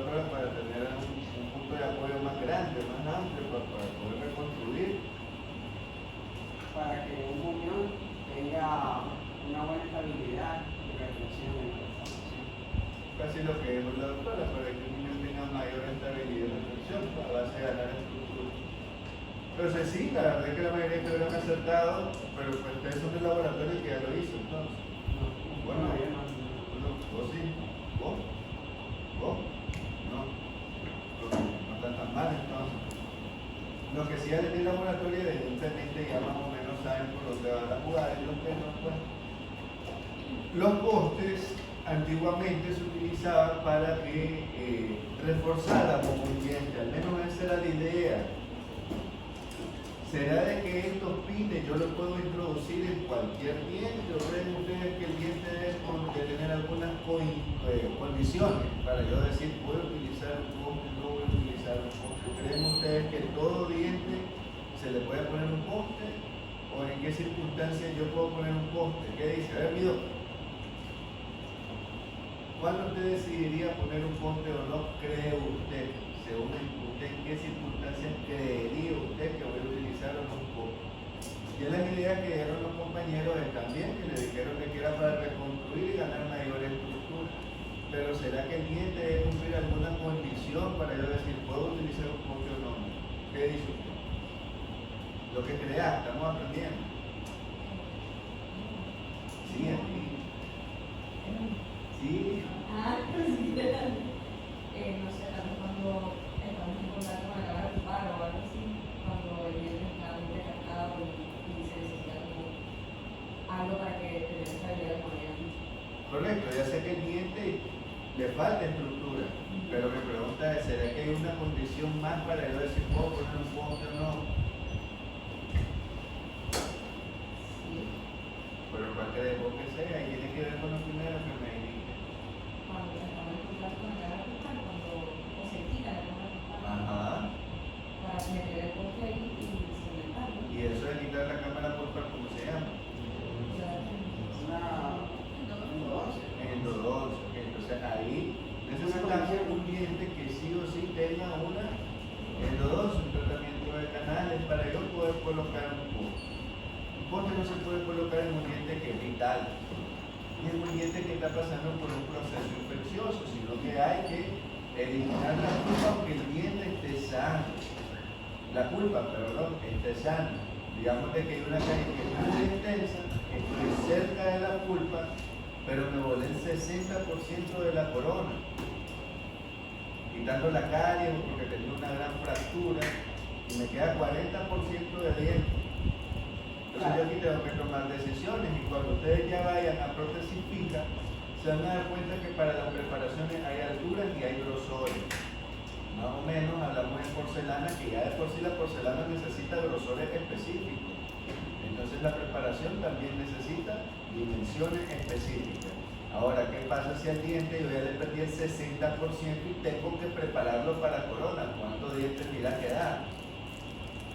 para tener un punto de apoyo más grande, más amplio, para poder reconstruir. Para que un muñón tenga una buena estabilidad y retención en la deformación. Casi lo que es la doctora, para que un niño tenga mayor estabilidad y retención, a base de ganar estructura. Entonces sí, la verdad es que la mayoría que hubieran acertado, pero pues ustedes son del laboratorio que ya lo hizo, entonces. Bueno, vos sí, vos, no están tan mal entonces. Lo que sí hay en el laboratorio, evidentemente ya más o menos saben por dónde van a jugar y los que no, pues. Los postes antiguamente se utilizaban para que reforzáramos un diente, al menos esa era la idea. ¿Será de que estos pines yo los puedo introducir en cualquier diente? ¿O creen ustedes que el diente debe tener algunas condiciones para yo decir, puedo utilizar un poste, no voy a utilizar un poste? ¿Creen ustedes que todo diente se le puede poner un poste? ¿O en qué circunstancias yo puedo poner un poste? ¿Qué dice? A ver, Mido, ¿cuándo usted decidiría poner un poste o no cree usted? Según usted, ¿en qué circunstancias creería usted que voy a utilizar o no un poste? Y es la idea que dieron los compañeros también, que le dijeron que era para reconstruir y ganar mayor estructura. Pero ¿será que el diente debe cumplir alguna condición para yo decir, puedo utilizar un poste o no? ¿Qué dice usted? Lo que crea, estamos aprendiendo. Sí, aquí. Sí. No sé, tal vez cuando estamos en contacto con la cámara de paro o algo así, cuando el diente está muy desgastado y se necesita como algo para que tenga estabilidad como ya. Correcto, ya sé que el diente le falta estructura, pero mi pregunta es, ¿será que hay una condición más para yo decir, puedo poner un poste o no? Sí. Pero ¿cuál crees vos que sea? Y tiene que ver con lo primero que me dijiste. Cuando estamos en contacto con la cámara de paro, cuando o se quita la cámara de paro, Ajá. para meter el poste ahí y cementarlo. Y eso de quitar la cámara por par, ¿cómo se llama? Endodoncia. Entonces ahí necesitamos un diente que sí o sí tenga una endodoncia, un tratamiento de canales para yo poder colocar un poste. Un poste no se puede colocar en un diente que es vital, ni en un diente que está pasando por un proceso infeccioso, sino que hay que eliminar la pulpa aunque el diente esté sano. La pulpa, perdón, esté sana. Digamos de que hay una carie que es muy extensa, estoy cerca de la pulpa, pero me volé el 60% de la corona, quitando la carie porque tenía una gran fractura y me queda 40% de diente. Entonces yo aquí tengo que tomar decisiones y cuando ustedes ya vayan a prótesis fija, se van a dar cuenta que para las preparaciones hay alturas y hay grosores. Más o menos hablamos de porcelana, que ya de por sí la porcelana necesita grosores específicos. Entonces la preparación también necesita dimensiones específicas. Ahora, ¿qué pasa si al diente yo ya le perdí el 60% y tengo que prepararlo para corona? ¿Cuántos dientes me irá a quedar?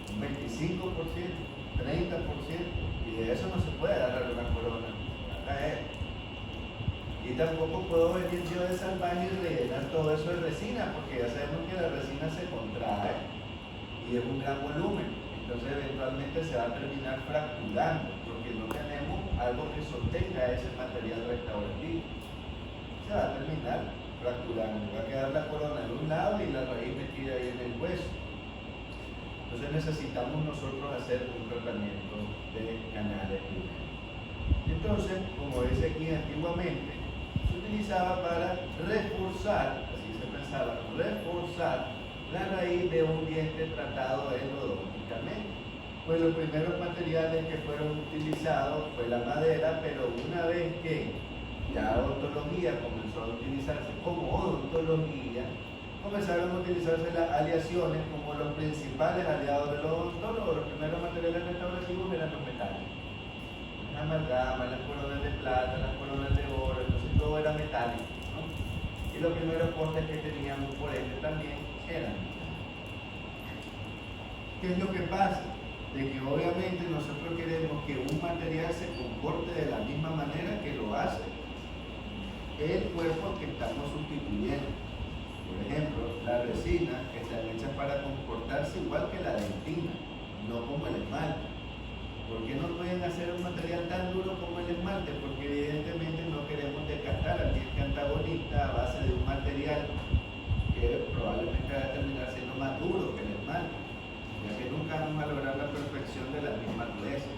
Un 25%, 30%, y de eso no se puede agarrar una corona. Acá es. Y tampoco puedo venir yo de salvaje y rellenar todo eso de resina, porque ya sabemos que la resina se contrae y es un gran volumen. Entonces eventualmente se va a terminar fracturando, porque no tenemos algo que sostenga ese material restaurativo. Se va a terminar fracturando, va a quedar la corona en un lado y la raíz metida ahí en el hueso. Entonces necesitamos nosotros hacer un tratamiento de canales primero. Entonces, como dice aquí antiguamente, se utilizaba para reforzar, así se pensaba, reforzar la raíz de un diente tratado endodónticamente. Pues los primeros materiales que fueron utilizados fue la madera, pero una vez que la odontología comenzó a utilizarse como odontología, comenzaron a utilizarse las aleaciones como los principales aliados de los odontólogos. Los primeros materiales restaurativos eran los metales. Las amalgamas, las coronas de plata, las coronas de oro, entonces todo era metálico, ¿no? Y los primeros postes que teníamos por ende también eran metálicos. ¿Qué es lo que pasa? De que obviamente nosotros queremos que un material se comporte de la misma manera que lo hace el cuerpo que estamos sustituyendo. Por ejemplo, comportarse igual que la dentina, no como el esmalte. ¿Por qué no pueden hacer un material tan duro como el esmalte? Porque evidentemente no queremos desgastar al diente antagonista a base de un material que probablemente va a terminar siendo más duro que el esmalte, ya que nunca vamos a lograr la perfección de la misma dureza.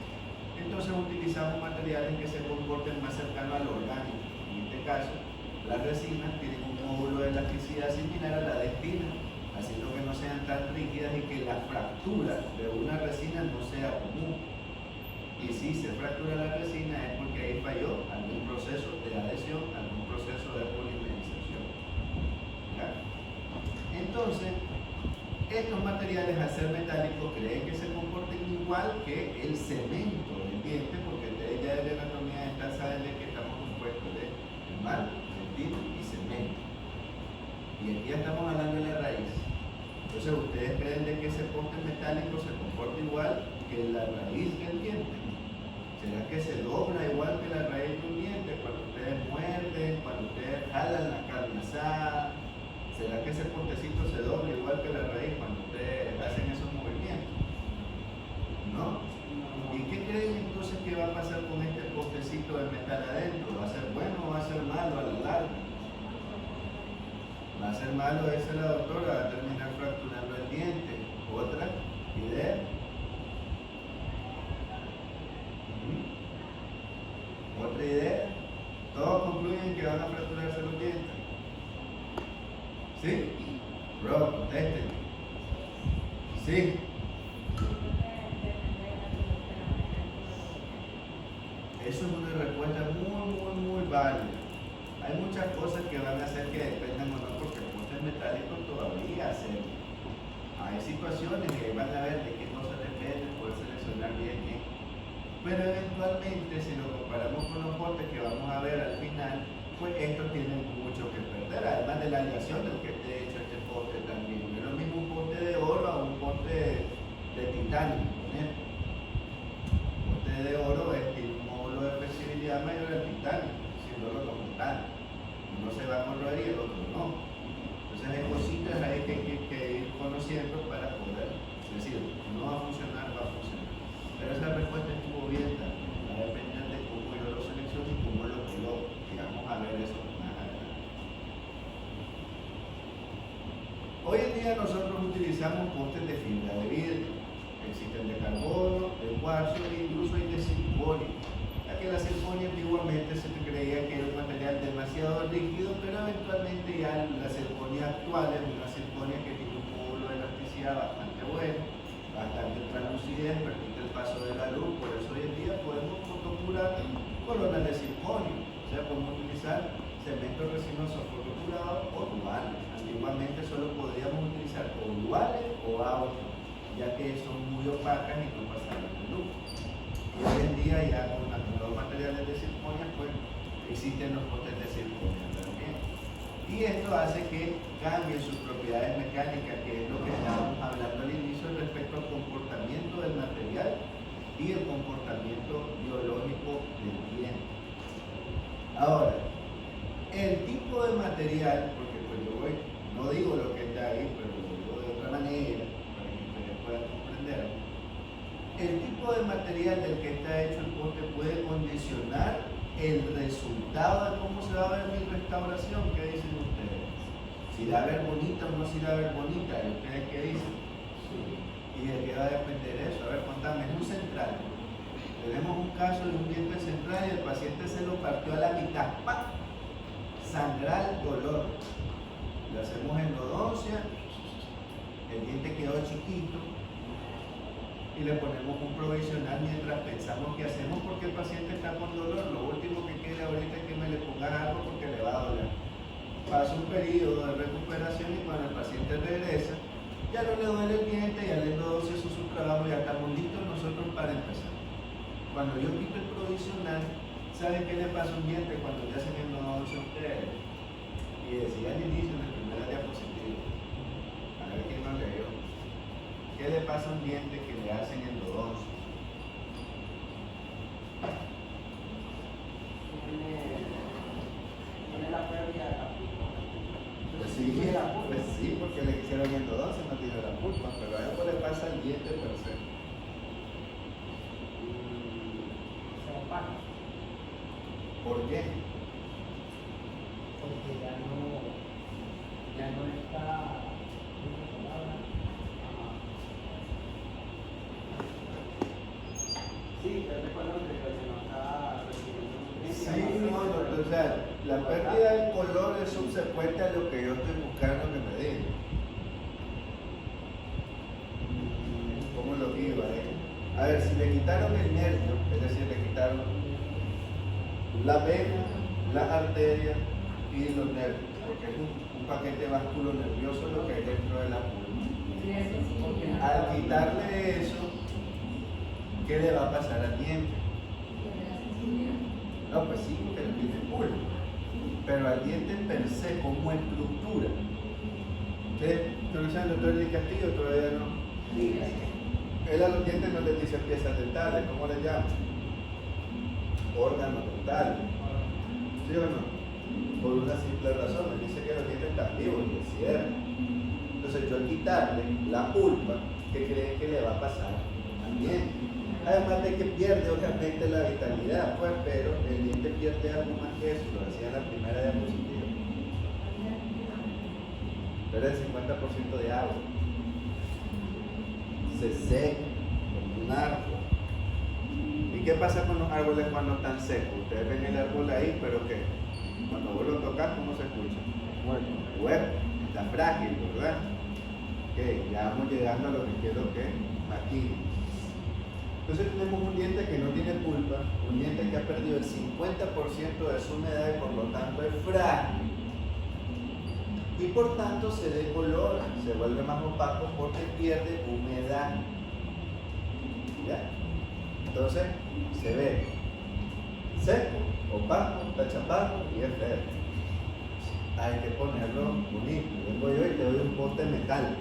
Entonces utilizamos materiales que se comporten más cercano al orgánico. En este caso, las resinas tienen un módulo de elasticidad similar a la dentina, haciendo que no sean tan rígidas y que la fractura de una resina no sea común. Y si se fractura la resina es porque ahí falló algún proceso de adhesión, algún proceso de polimerización. ¿Ya? Entonces, estos materiales al ser metálicos creen que se comporten igual que el cemento del diente, porque ustedes ya de la anatomía dental saben de que estamos compuestos de esmalte, dentina y cemento. Y aquí ya estamos hablando de la raíz. Entonces, ¿ustedes creen de que ese poste metálico se comporta igual que la raíz del diente? ¿Será que se dobla igual que la raíz de un diente cuando ustedes muerden, cuando ustedes jalan la carne asada? ¿Será que ese postecito se dobla igual que la raíz cuando ustedes hacen esos movimientos? ¿No? ¿Y qué creen entonces que va a pasar con este postecito de metal adentro? ¿Va a ser bueno o va a ser malo a la larga? Va a ser malo, dice la doctora, va a terminar fracturando el diente. ¿Otra idea? ¿Otra idea? Todos concluyen que van a fracturarse los dientes. ¿Sí? Bro, contesten. Sí. Eso es una respuesta muy válida. Hay muchas cosas que van a hacer que dependan o no, porque el poste metálico todavía hace. Hay situaciones que van a ver de qué cosas dependen, poder seleccionar bien qué. Pero eventualmente, si lo comparamos con los postes que vamos a ver al final, pues estos tienen mucho que perder, además de la aleación del que esté hecho este poste también. No es lo mismo un poste de oro a un poste de titanio. Un poste de oro tiene un módulo de flexibilidad mayor al titanio, siendo como tal. Uno se va a corroer y el otro no. Entonces hay cositas ahí que hay que ir conociendo para poder decir, no va a funcionar, va a funcionar. Pero esa respuesta estuvo bien también, va a depender de cómo yo lo selecciono y cómo lo coloco. Y vamos a ver eso más adelante. Hoy en día nosotros utilizamos postes de fibra de vidrio. Existen de carbono, de cuarzo e incluso hay de circonio. Ya que la circonia antiguamente se creía que era un material demasiado rígido, pero eventualmente ya la circonia actual es una circonia que tiene un módulo de elasticidad bastante bueno, bastante translucidez, permite el paso de la luz. Por eso hoy en día podemos fotocurar coronas de circonio, o sea, podemos utilizar cemento resinoso fotocurado o duales. Antiguamente solo podríamos utilizar o duales o autos, ya que son muy opacas y no pasaban de luz. Y hoy en día ya con los materiales de circonia, pues existen los postes de circonia también. Y esto hace que cambien sus propiedades mecánicas, que es lo que estábamos hablando al inicio respecto al comportamiento del material y el comportamiento biológico del diente. Ahora, el tipo de material, porque pues yo no digo lo que está ahí, pero lo digo de otra manera, para que ustedes puedan comprender. El tipo de material del que está hecho el poste puede condicionar el resultado de cómo se va a ver mi restauración. ¿Qué dicen ustedes? Si va a ver bonita o no si va a ver bonita. ¿Y ustedes qué dicen? ¿Y de qué va a depender eso? A ver, contame, es un central. Tenemos un caso de un diente central y el paciente se lo partió a la mitad. ¡Pam! Sangral, dolor. Le hacemos endodoncia, el diente quedó chiquito y le ponemos un provisional mientras pensamos qué hacemos porque el paciente está con dolor. Lo último que quiere ahorita es que me le pongan algo porque le va a doler. Pasa un periodo de recuperación y cuando el paciente regresa, ya no le duele el diente, ya la endodoncia hizo su trabajo, ya estamos listos nosotros para empezar. Cuando yo quito el provisional, ¿saben qué le pasa a un diente cuando le hacen endodoncia a ustedes? Y decía al inicio en la primera diapositiva, a ver quién lo leyó. ¿Qué le pasa a un diente que le hacen endodoncia? Tiene la pérdida de la pulpa. Pues sí, Sí, porque le quisieron endodoncia, no tiene la culpa, pero a eso le pasa al diente per se. Se opaca, ¿Por qué? porque ya no está, ¿cómo es la palabra? Sí, yo recuerdo que no está recibiendo nutrientes. Sí, no, doctor, o sea, la pérdida del color es subsecuente a lo que yo estoy buscando que me diga. ¿Cómo lo iba, A ver, si le quitaron el nervio, es decir, le quitaron la vena, las arterias y los nervios, porque es un paquete vasculo nervioso lo que hay dentro de la pulpa. Al quitarle eso, ¿qué le va a pasar al diente? No, pues sí, porque el diente es pulpa, pero al diente per se como estructura. ¿Ustedes conocen al doctor Eddie Castillo? Todavía no. Sí, Él a los dientes no les dice piezas dentales, ¿cómo les llama? Órganos dentales. ¿Sí o no? Por una simple razón, él dice que los dientes están vivos y es cierto. Entonces yo al quitarle la pulpa, ¿qué creen que le va a pasar al diente? Además de que pierde obviamente la vitalidad, pues, pero el diente pierde algo más que eso, lo decía en la primera diapositiva. Pierde el 50% de agua. Se seca como un árbol. ¿Y qué pasa con los árboles cuando están secos? Ustedes ven el árbol ahí, pero ¿qué? Cuando vos lo tocas, ¿cómo se escucha? Hueco, está frágil, ¿verdad? Ok, ya vamos llegando a lo que quiero que maquinen. Entonces tenemos un diente que no tiene pulpa, un diente que ha perdido el 50% de su humedad y por lo tanto es frágil. Y por tanto se decolora, se vuelve más opaco porque pierde humedad. ¿Ya? Entonces se ve seco, opaco, está chapado y es feo. Hay que ponerlo bonito. Vengo yo y te doy un poste de metal.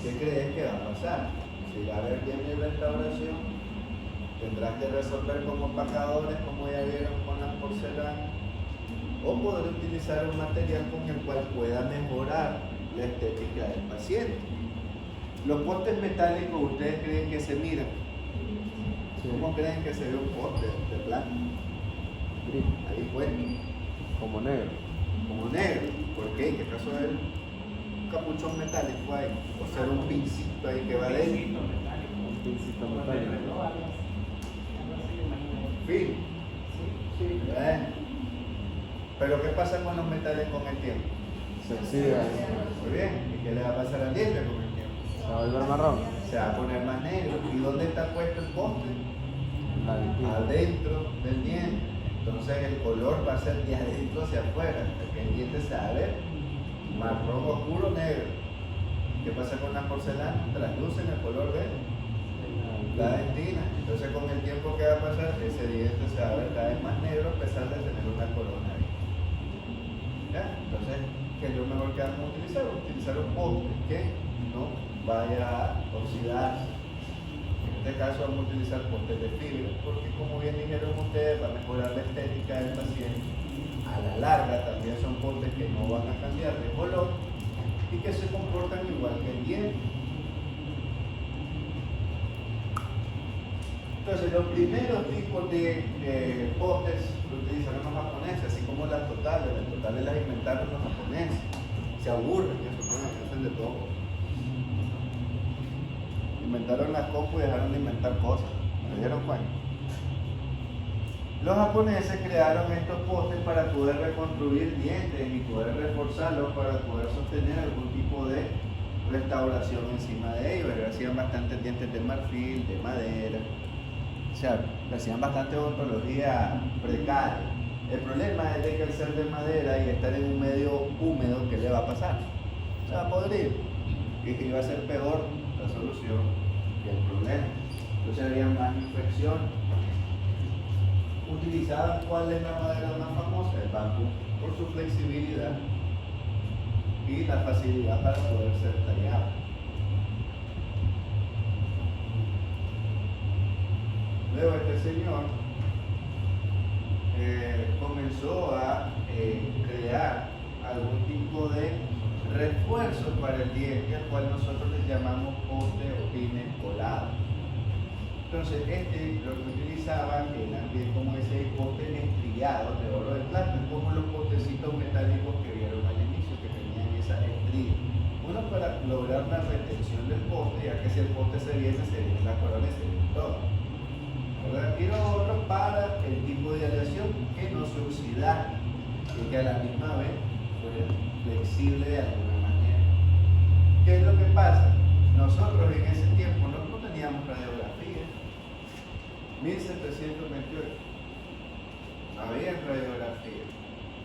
¿Qué crees que va a pasar? Si va a haber bien mi restauración, tendrás que resolver como opacadores, como ya vieron con la porcelana, o poder utilizar un material con el cual pueda mejorar la estética del paciente. Los postes metálicos, ¿ustedes creen que se miran? ¿Cómo creen que se ve un poste de plata? Ahí puesto. Como negro. Como negro. ¿Por qué? ¿Qué caso es un capuchón metálico ahí? O sea, un pincito ahí que va dentro. Un pincito metálico. Fin. sí. Bueno. Pero ¿qué pasa con los metales con el tiempo? Se oxida. Muy bien. ¿Y qué le va a pasar al diente con el tiempo? Se va a volver marrón. Se va a poner más negro. ¿Y dónde está puesto el poste? La dentina. Adentro del diente. Entonces el color va a ser de adentro hacia afuera, porque el diente se va a ver marrón oscuro negro. ¿Qué pasa con las porcelanas? Traslucen el color de la dentina. Entonces con el tiempo que va a pasar, ese diente se va a ver cada vez más negro a pesar de tener una corona ahí. ¿Ya? Entonces, ¿qué es lo mejor que vamos a utilizar? Utilizar un poste que no vaya a oxidarse. En este caso vamos a utilizar postes de fibra, porque como bien dijeron ustedes, va a mejorar la estética del paciente. A la larga también son postes que no van a cambiar de color y que se comportan igual que el diente. Entonces, los primeros tipos de postes lo utilizaron los japoneses, así como las totales las inventaron los japoneses. Se aburren, eso, hacen de todo. Inventaron las compu y dejaron de inventar cosas. ¿Me dieron cuenta? Los japoneses crearon estos postes para poder reconstruir dientes y poder reforzarlos para poder sostener algún tipo de restauración encima de ellos. Hacían bastantes dientes de marfil, de madera. O sea, hacían bastante odontología precaria. El problema es de que al ser de madera y estar en un medio húmedo, ¿qué le va a pasar? Se va a podrir. Y que iba a ser peor la solución que el problema. Entonces había más infección. Utilizaban cuál es la madera más famosa, el bambú, por su flexibilidad y la facilidad para poder ser tallado. Luego este señor comenzó a crear algún tipo de refuerzo para el diente, al cual nosotros le llamamos poste o pines colado. Entonces, lo que utilizaban eran bien como ese poste estriado de oro de plata, como los postecitos metálicos que vieron al inicio, que tenían esa estría. Uno para lograr la retención del poste, ya que si el poste se viene la corona y se viene todo. ¿Verdad? Y lo otro para el tipo de aleación que no se oxidara y que a la misma vez fuera flexible de alguna manera. ¿Qué es lo que pasa? Nosotros en ese tiempo no teníamos radiografía. 1728 no había radiografía.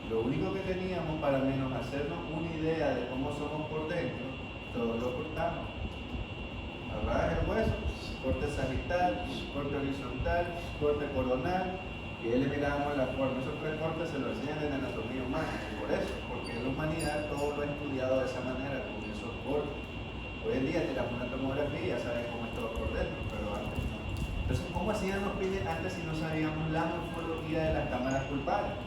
Lo único que teníamos para menos hacernos una idea de cómo somos por dentro, todo lo cortamos. Agarras el hueso, corte sagital, corte horizontal, corte coronal, y ahí le mirábamos la forma. Esos tres cortes se lo enseñan en anatomía humana, por eso, porque en la humanidad todo lo ha estudiado de esa manera, con esos cortes. Hoy en día tiramos una tomografía y ya sabes cómo es todo por dentro, pero antes no. Entonces, ¿cómo hacían los pines antes si no sabíamos la morfología de las cámaras pulpares?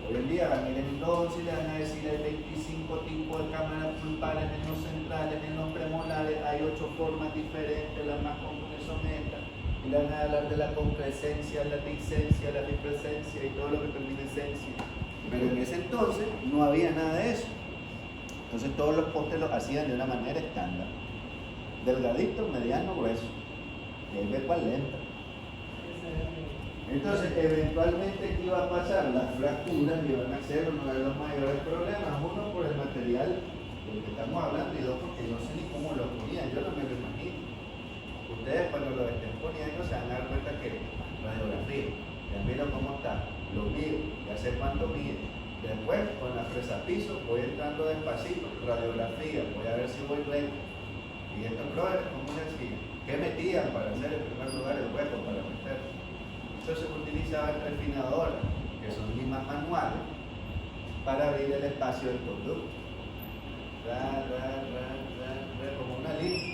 Hoy en día van a ir entonces y le van a decir hay 25 tipos de cámaras pulpares en los centrales, en los premolares, hay 8 formas diferentes, las más comunes son estas, y le van a hablar de la concrescencia, la discencia, la dispresencia y todo lo que termina en esencia. Pero en ese entonces no había nada de eso. Entonces todos los postes los hacían de una manera estándar. Delgadito, mediano, grueso. Y ahí ve cuál lenta. Entonces, eventualmente, ¿qué iba a pasar? Las fracturas iban a ser uno de los mayores problemas. Uno, por el material del que estamos hablando, y dos, porque no sé ni cómo lo ponían. Yo no me lo imagino. Ustedes, cuando lo estén poniendo, se van a dar cuenta que radiografía, ya miro cómo está, lo mido, ya sé cuánto mide. Después, con la fresa piso, voy entrando despacito, radiografía, voy a ver si voy recto. Y estos brothers, ¿cómo les decía? ¿Qué metían para hacer en primer lugar el hueco para meter? Entonces se utilizaba el refinador, que son limas manuales, para abrir el espacio del conducto. Como una lima.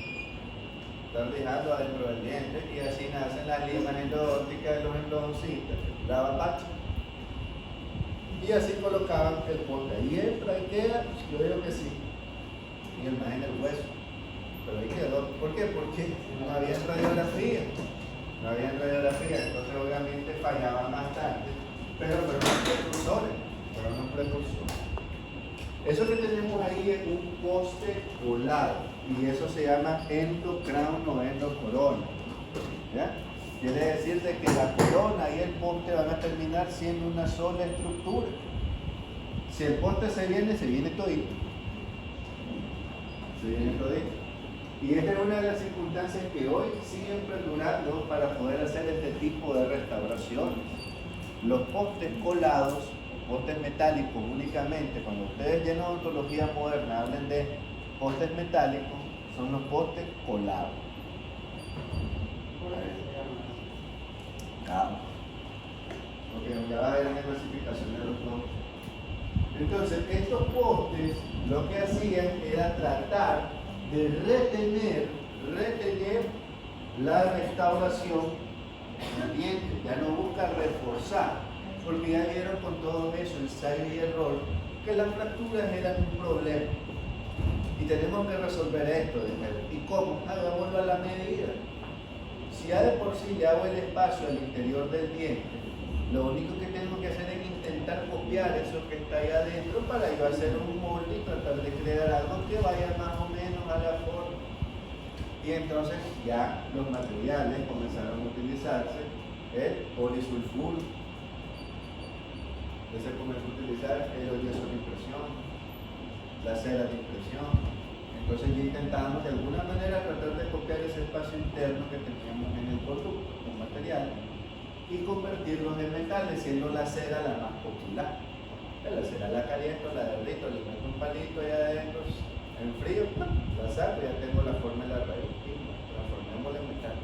Están dejando adentro del diente y así nacen las limas endodónticas de los endodoncistas, la bapacha. Y así colocaban el poste. Ahí entra y queda, yo digo que sí. Y el más en el hueso. Pero ahí quedó. ¿Por qué? Porque no había radiografía. No había radiografía, entonces obviamente fallaba más tarde. Pero fueron los precursores. Eso que tenemos ahí es un poste colado. Y eso se llama endo-crown o endo-corona. ¿Ya? Quiere decir de que la corona y el poste van a terminar siendo una sola estructura. Si el poste se viene todito. Se viene todito. Y esta es una de las circunstancias que hoy siguen perdurando para poder hacer este tipo de restauraciones. Los postes colados, postes metálicos únicamente, cuando ustedes llenan odontología moderna, hablen de postes metálicos, son los postes colados. Porque ya va a haber una clasificación de los postes. Entonces, estos postes lo que hacían era tratar de retener la restauración del diente. Ya no busca reforzar, porque ya vieron con todo eso, ensayo y error, que las fracturas eran un problema. Y tenemos que resolver esto. ¿Y cómo? Hagámoslo a la medida. Si ya de por sí le hago el espacio al interior del diente, lo único que tengo que hacer es intentar copiar eso que está ahí adentro para yo hacer un molde y tratar de crear algo que vaya más o menos a la forma. Y entonces ya los materiales comenzaron a utilizarse el polisulfuro. Entonces comenzó a utilizar el yeso de impresión, la cera de impresión. Entonces ya intentamos de alguna manera tratar de copiar ese espacio interno que teníamos en el producto, el material, y convertirlos en metales, siendo la cera la más popular. La cera la caliento, la derrito, le meto un palito ahí adentro, en frío, la saco y ya tengo la forma de la raíz. Transformémosla en metal.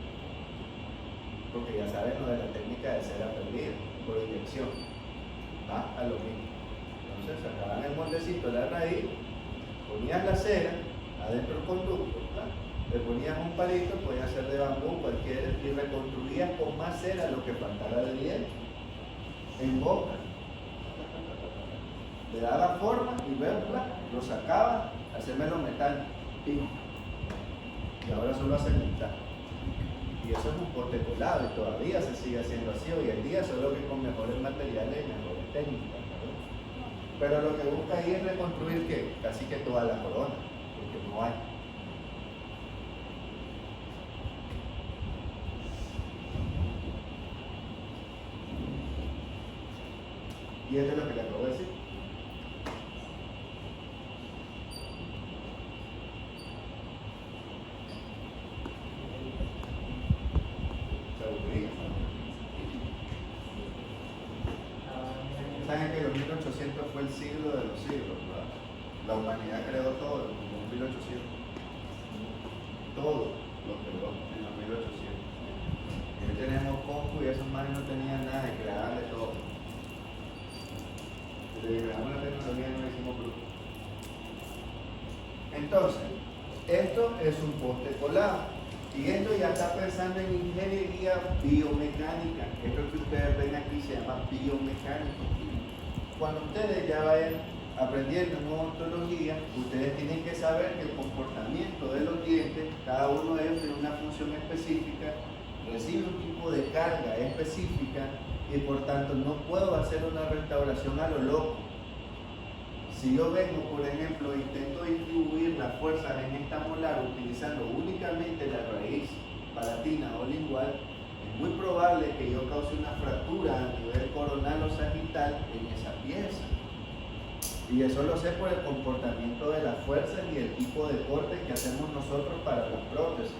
Porque ya saben lo de la técnica de cera perdida, por inyección. Va a lo mismo. Entonces sacaban el moldecito de la raíz, ponías la cera adentro del conducto, le ponías un palito, podía ser de bambú, cualquiera, y reconstruías con más cera lo que faltara de diente en boca. Le daba forma y luego lo sacaba, hacérmelo metal, y ahora solo hacen metal. Y eso es un poste colado y todavía se sigue haciendo así hoy en día, solo que con mejores materiales y mejores técnicas, ¿verdad? Pero lo que busca ahí es reconstruir ¿qué? Casi que toda la corona, porque no hay. Y esto es lo que le acabo de decir. Saben que los 1800 fue el siglo de los siglos, ¿verdad? La humanidad creó todo en los 1800. Todo lo creó en los 1800. Y hoy tenemos compu y esos manes no tenían nada de crear de todo. Desde que creamos la tecnología no hicimos bruto. Entonces, esto es un poste colado. Y esto ya está pensando en ingeniería biomecánica. Esto que ustedes ven aquí se llama biomecánica. Cuando ustedes ya vayan aprendiendo en odontología, ustedes tienen que saber que el comportamiento de los dientes, cada uno de ellos tiene una función específica, recibe un tipo de carga específica y por tanto no puedo hacer una restauración a lo loco. Si yo vengo, por ejemplo, e intento distribuir las fuerzas en esta molar utilizando únicamente la raíz palatina o lingual, es muy probable que yo cause una fractura a nivel coronal o sagital en esa pieza. Y eso lo sé por el comportamiento de las fuerzas y el tipo de corte que hacemos nosotros para las prótesis.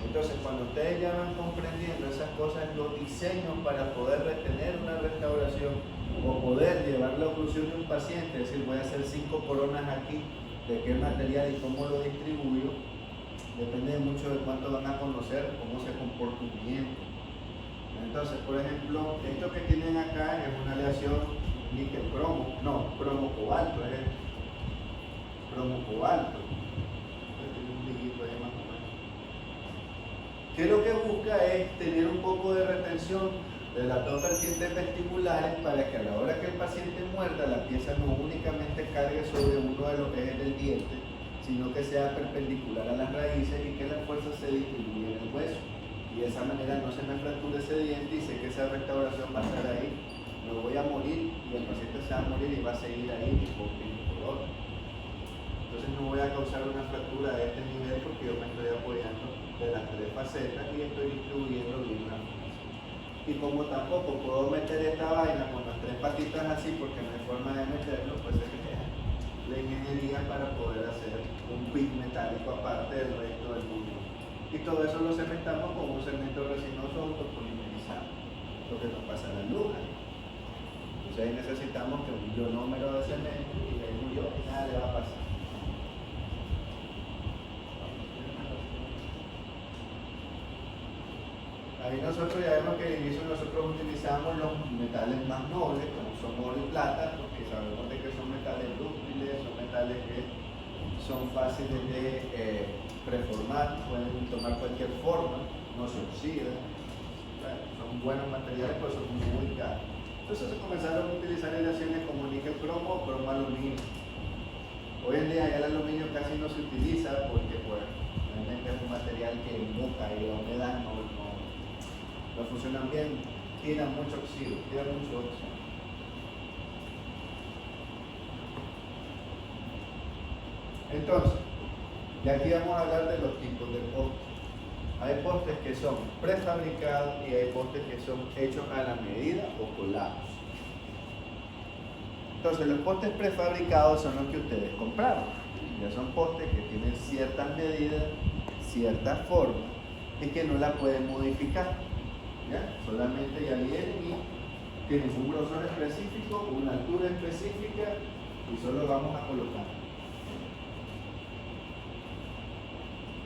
Entonces, cuando ustedes ya van comprendiendo esas cosas, los diseños para poder retener una restauración o poder llevar la oclusión de un paciente, es decir, voy a hacer 5 coronas aquí, de qué material y cómo lo distribuyo, depende mucho de cuánto van a conocer, cómo se comporta un diente. Entonces, por ejemplo, esto que tienen acá es una aleación níquel cromo, no, cromo cobalto, es cromo cobalto. Tiene un liguito ahí más o menos. Que lo que busca es tener un poco de retención de las dos vertientes vestibulares para que a la hora que el paciente muerda, la pieza no únicamente cargue sobre uno de los ejes del diente, sino que sea perpendicular a las raíces y que la fuerza se distribuya en el hueso. Y de esa manera no se me fracture ese diente y sé que esa restauración va a estar ahí. Me voy a morir y el paciente se va a morir y va a seguir ahí por dolor. Entonces no voy a causar una fractura de este nivel porque yo me estoy apoyando de las 3 facetas y estoy distribuyendo bien la fuerza. Y como tampoco puedo meter esta vaina con las 3 patitas así porque no hay forma de meterlo, pues se crea la ingeniería para poder hacer un pin metálico aparte del resto del mundo. Y todo eso lo cementamos con un cemento resinoso autopolimerizado, lo que nos pasa a la luz. Entonces ahí necesitamos que un ionómero de cemento y ahí murió y nada le va a pasar. Ahí nosotros ya vemos que al inicio nosotros utilizamos los metales más nobles, como son oro y plata, porque sabemos de que son metales dúctiles, son metales que son fáciles de preformar, pueden tomar cualquier forma, no se oxidan, son buenos materiales, pero son muy caros. Entonces se comenzaron a utilizar aleaciones como níquel cromo o cromo aluminio. Hoy en día ya el aluminio casi no se utiliza porque pues, realmente es un material que nunca y la humedad no funcionan bien, tiran mucho óxido, Entonces, y aquí vamos a hablar de los tipos de postes. Hay postes que son prefabricados y hay postes que son hechos a la medida o colados. Entonces, los postes prefabricados son los que ustedes compraron. Ya son postes que tienen ciertas medidas, ciertas formas y que no la pueden modificar. ¿Ya? Solamente ya vienen y tienen un grosor específico, una altura específica y solo vamos a colocar.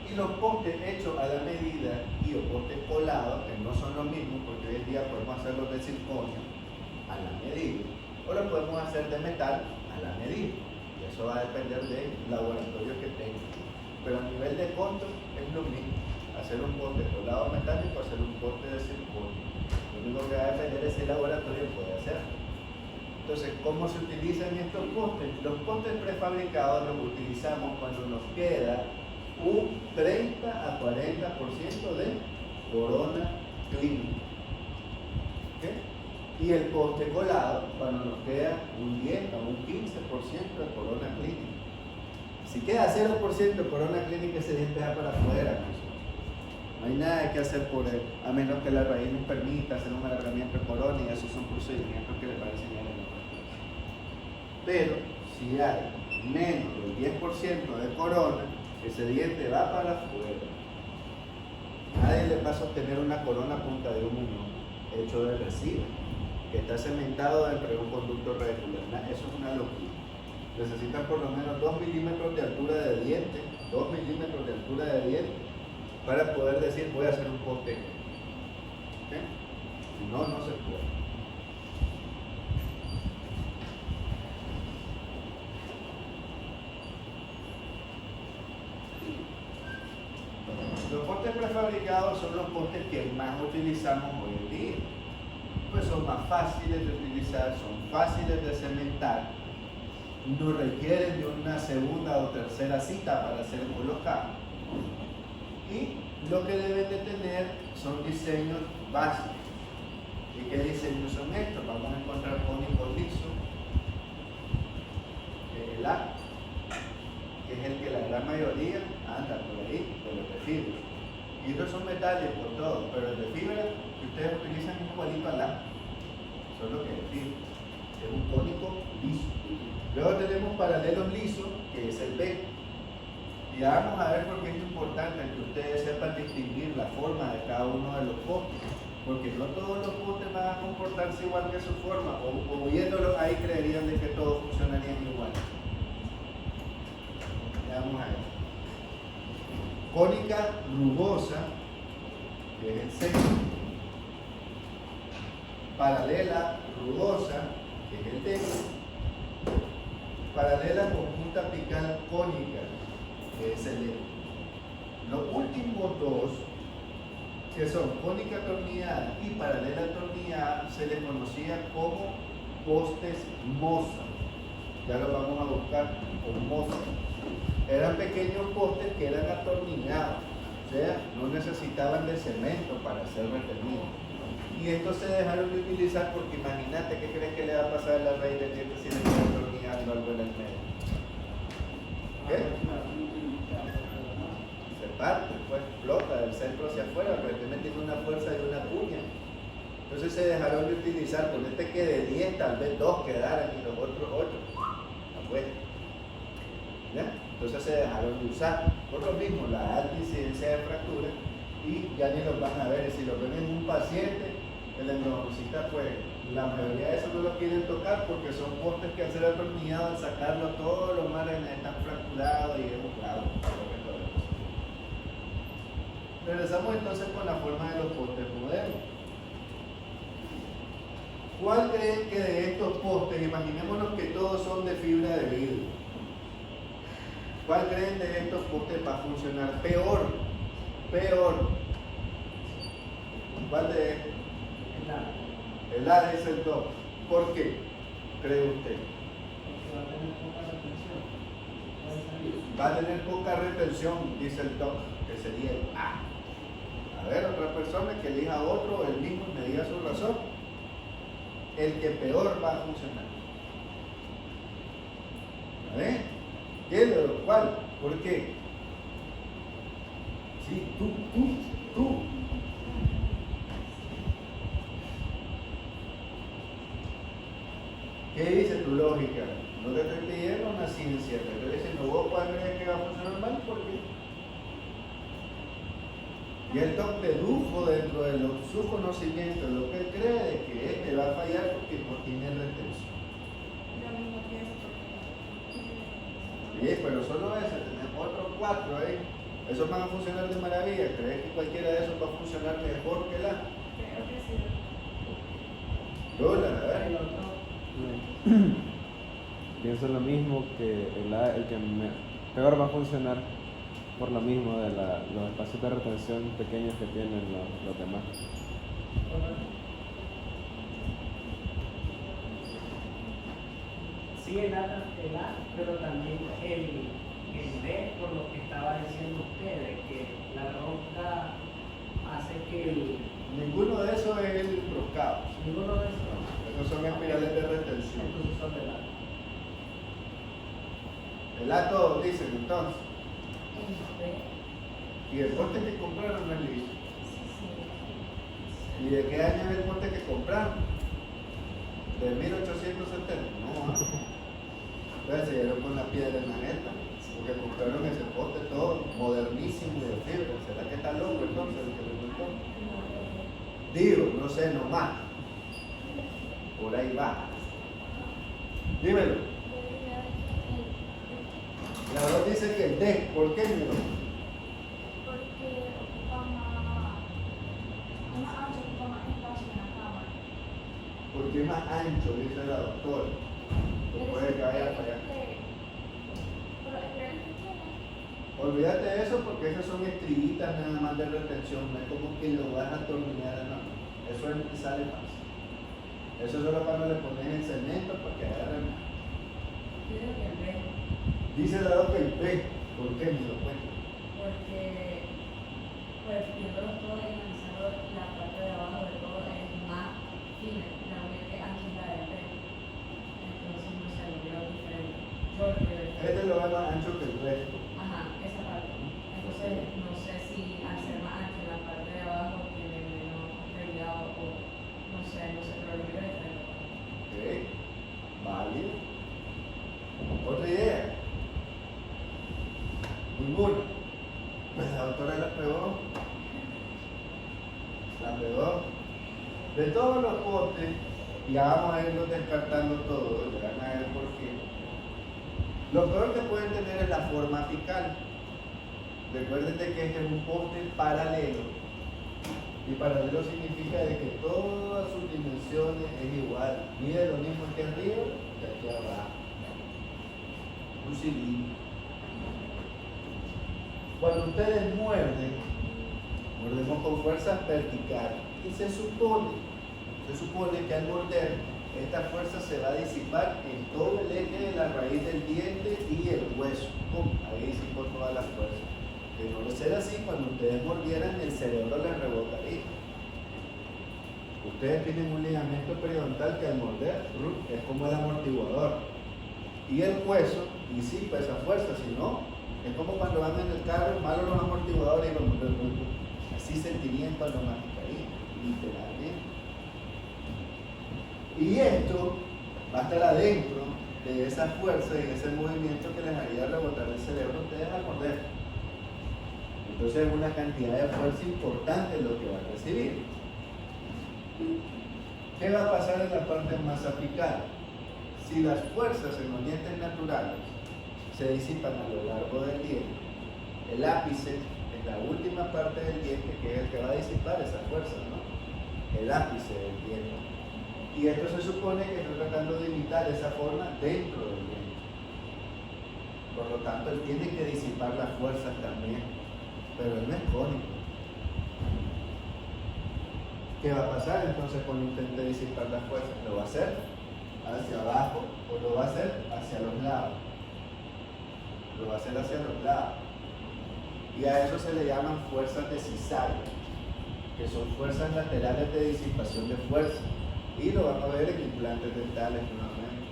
Y los postes hechos a la medida y los postes colados, que no son lo mismo porque hoy en día podemos hacerlos de circonio a la medida o lo podemos hacer de metal a la medida. Y eso va a depender del laboratorio que tenga. Pero a nivel de costo es lo mismo. Hacer un poste colado metálico, hacer un poste de circonio. Lo único que va a depender es si el laboratorio puede hacer. Entonces, ¿cómo se utilizan estos postes? Los postes prefabricados los utilizamos cuando nos queda un 30 a 40% de corona clínica. ¿Ok? Y el poste colado cuando nos queda un 10 a un 15% de corona clínica. Si queda 0% de corona clínica, ese diente va para afuera. No hay nada que hacer por él, a menos que la raíz nos permita hacer un alargamiento de corona, y esos son procedimientos que le parecen bien en otras clases. Pero si hay menos del 10% de corona, ese diente va para afuera. Nadie le va a sostener una corona a punta de un muñón hecho de resina, que está cementado dentro de un conducto regular. Eso es una locura. Necesitan por lo menos 2 milímetros de altura de diente, 2 milímetros de altura de diente, para poder decir voy a hacer un poste. ¿Okay? Si no, no se puede. Los postes prefabricados son los postes que más utilizamos hoy en día. Pues son más fáciles de utilizar, son fáciles de cementar, no requieren de una segunda o tercera cita para ser colocados. Y lo que deben de tener son diseños básicos. ¿Y qué diseños son estos? Vamos a encontrar cónicos lisos, que es el A, que es el que la gran mayoría anda por ahí, de los de fibra. Y estos son metálicos todos, pero el de fibra que ustedes utilizan es igualito al A, solo que de fibra. Es un cónico liso. Luego tenemos paralelos lisos, que es el B. Y vamos a ver por qué es importante que ustedes sepan distinguir la forma de cada uno de los postes, porque no todos los postes van a comportarse igual que su forma, o viéndolos ahí creerían de que todos funcionarían igual. Ya vamos a ver. Cónica rugosa, que es el C. Paralela rugosa, que es el D. Paralela conjunta apical cónica, que es el E. Los últimos dos, que son cónica atornillada y paralela atornillada, se les conocía como postes moza. Ya lo vamos a buscar con moza. Eran pequeños postes que eran atornillados, o sea, no necesitaban de cemento para ser retenidos. Y estos se dejaron de utilizar porque imagínate qué crees que le va a pasar a la raíz del diente si le queda atornillando algo en el medio. ¿Qué? Se parte, pues explota del centro hacia afuera, pero te metiendo una fuerza de una puña. Entonces se dejaron de utilizar, con este que de 10 tal vez 2 quedaran y los otros 8 afuera. ¿Ya? Entonces se dejaron de usar. Por lo mismo, la alta incidencia de fracturas, y ya ni los van a ver. Si lo ven en un paciente, el endodoncista, pues la mayoría de esos no los quieren tocar porque son postes que al ser atornillados, al sacarlo, todos los márgenes están fracturados y es un clavo. Regresamos entonces con la forma de los postes modernos. ¿Cuál creen que de estos postes, imaginémonos que todos son de fibra de vidrio, cuál creen de estos postes va a funcionar peor? ¿Cuál de estos? El A es el 2. ¿Por qué cree usted? Va a tener poca retención, dice el TOC, que sería el A. A ver, otra persona que elija otro, el mismo, me diga su razón. El que peor va a funcionar. ¿A ver? ¿Cuál? ¿Por qué? Sí, tú. ¿Qué dice tu lógica? No te estoy pidiendo una ciencia, te estoy diciendo vos cuál crees que va a funcionar mal, ¿por qué? Y el TOC dedujo dentro de su conocimiento lo que él cree de que este va a fallar porque no tiene retención. Sí, pero solo ese, tenemos otros 4 ahí. Esos van a funcionar de maravilla. ¿Crees que cualquiera de esos va a funcionar mejor que la? Creo que sí. Lola, a ver. Pienso lo mismo que el que peor va a funcionar por lo mismo de los espacios de retención pequeños que tienen los demás. Sí, el A, pero también el B, por lo que estaba diciendo ustedes, que la rosca hace que Ninguno de esos es el roscado. ninguno de esos. Esos son espirales de retención. Entonces son del A. El A todos dicen entonces. El B, Y el bote que compraron no es liso. sí. ¿Y de qué año es el bote que compraron? ¿De 1870? No. Entonces se dieron con la piedra en la jeta. Porque compraron ese bote todo modernísimo y de fibra. ¿Será que está loco entonces el que lo compró? Digo, no sé, nomás. Por ahí va. Dímelo. La dos dice que el D. ¿Por qué no? Porque ocupa más ancho, ocupa más espacio en la cámara. Porque es más ancho, dice la doctora. Que puede caer para allá. Pero el real que tiene, Olvídate de eso porque esas son estrellitas nada más de retención. No es como que lo vas a atornillar, no. Eso sale fácil. Eso solo cuando le pones el cemento para que agarre más. Yo creo que el B, Dice la doctora el P. ¿Por qué me lo cuento? porque pues viéndolos todos y analizando la parte de abajo de todo es más fina, la única que ancha es la del B. Entonces no sé, lo veo diferente. Yo lo veo diferente. Este lo ve más ancho que el resto. Ajá, esa parte. Entonces no sé si al ser más ancho en la parte de abajo tiene menos estabilidad o no sé, pero lo veo diferente. Ok. Válido. Otra idea. Ninguna. Pues la doctora la pegó. La pegó. De todos los potes, ya vamos a irlos descartando todos, ya van a ver por qué. Lo peor que pueden tener es la forma apical. Recuerden de que este es un poste paralelo. Y paralelo significa de que todas sus dimensiones es igual. Mide lo mismo aquí arriba que aquí abajo. Un cilindro. Cuando ustedes muerden, mordemos con fuerza vertical. Y se supone que al morder, esta fuerza se va a disipar en todo el eje de la raíz del diente y el hueso. ¡Pum! Ahí disipó toda la fuerza. De no ser así, cuando ustedes mordieran, el cerebro les rebotaría. Ustedes tienen un ligamento periodontal que al morder es como el amortiguador. Y el hueso disipa esa fuerza, si no, es como cuando van en el carro, malo los amortiguadores y así sentirían cuando masticarían, literalmente. Y esto va a estar adentro de esa fuerza y ese movimiento que les haría rebotar el cerebro a ustedes al morder. Entonces es una cantidad de fuerza importante lo que va a recibir. ¿Qué va a pasar en la parte más apical? Si las fuerzas en los dientes naturales se disipan a lo largo del diente, el ápice es la última parte del diente que es el que va a disipar esa fuerza, ¿no? El ápice del diente. Y esto se supone que está tratando de imitar esa forma dentro del diente. Por lo tanto, él tiene que disipar las fuerzas también, pero él no es cónico. ¿Qué va a pasar entonces cuando intente disipar las fuerzas? ¿Lo va a hacer hacia abajo o lo va a hacer hacia los lados? Lo va a hacer hacia los lados. Y a eso se le llaman fuerzas decisarias, que son fuerzas laterales de disipación de fuerza. Y lo van a ver en implantes dentales nuevamente.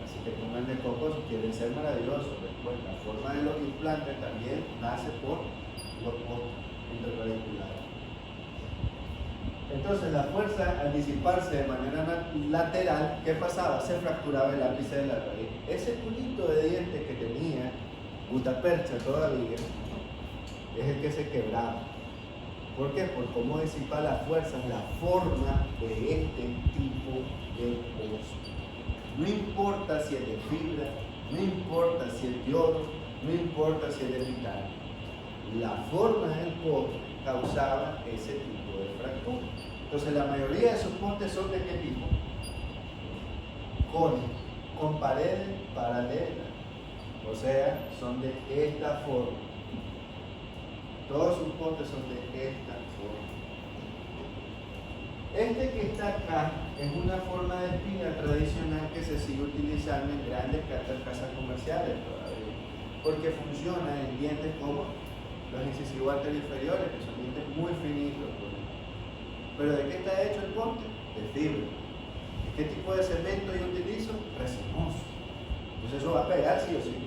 Así que pongan de coco si quieren ser maravillosos. Después, la forma de los implantes también nace por los postes interradiculares. Entonces, la fuerza al disiparse de manera lateral, ¿qué pasaba? Se fracturaba el ápice de la raíz. Ese culito de dientes que tenía Gutapercha todavía es el que se quebraba. ¿Por qué? Por cómo disipa las fuerzas, la forma de este tipo de poste. No importa si es de fibra, no importa si es de oro, no importa si es de metal. La forma del poste causaba ese tipo de fractura. Entonces la mayoría de esos postes son de qué tipo? Con paredes paralelas. O sea, son de esta forma. Todos sus postes son de esta forma. Este que está acá es una forma de espina tradicional que se sigue utilizando en grandes casas comerciales todavía, porque funciona en dientes como los incisivos anteroinferiores, que son dientes muy finitos. Pero ¿de qué está hecho el poste? De fibra. ¿Y qué tipo de cemento yo utilizo? Resinoso. Entonces eso va a pegar sí o sí.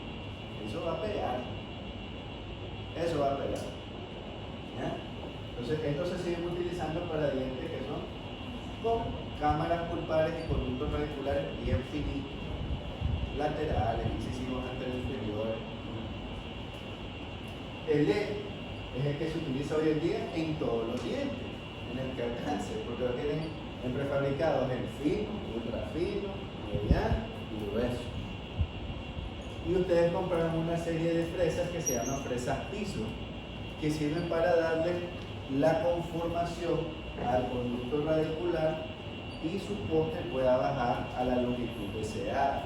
Eso va a pegar. Eso va a pegar. ¿Ya? Entonces esto se sigue utilizando para dientes que son con cámaras pulpares y conductos radiculares bien finitos, laterales, incisivos anteroinferiores. El E es el que se utiliza hoy en día en todos los dientes, en el que alcance, porque lo tienen en prefabricados en fino, ultra fino, mediano y grueso. Y ustedes compraron una serie de fresas que se llaman fresas piso, que sirven para darle la conformación al conducto radicular y su poste pueda bajar a la longitud deseada.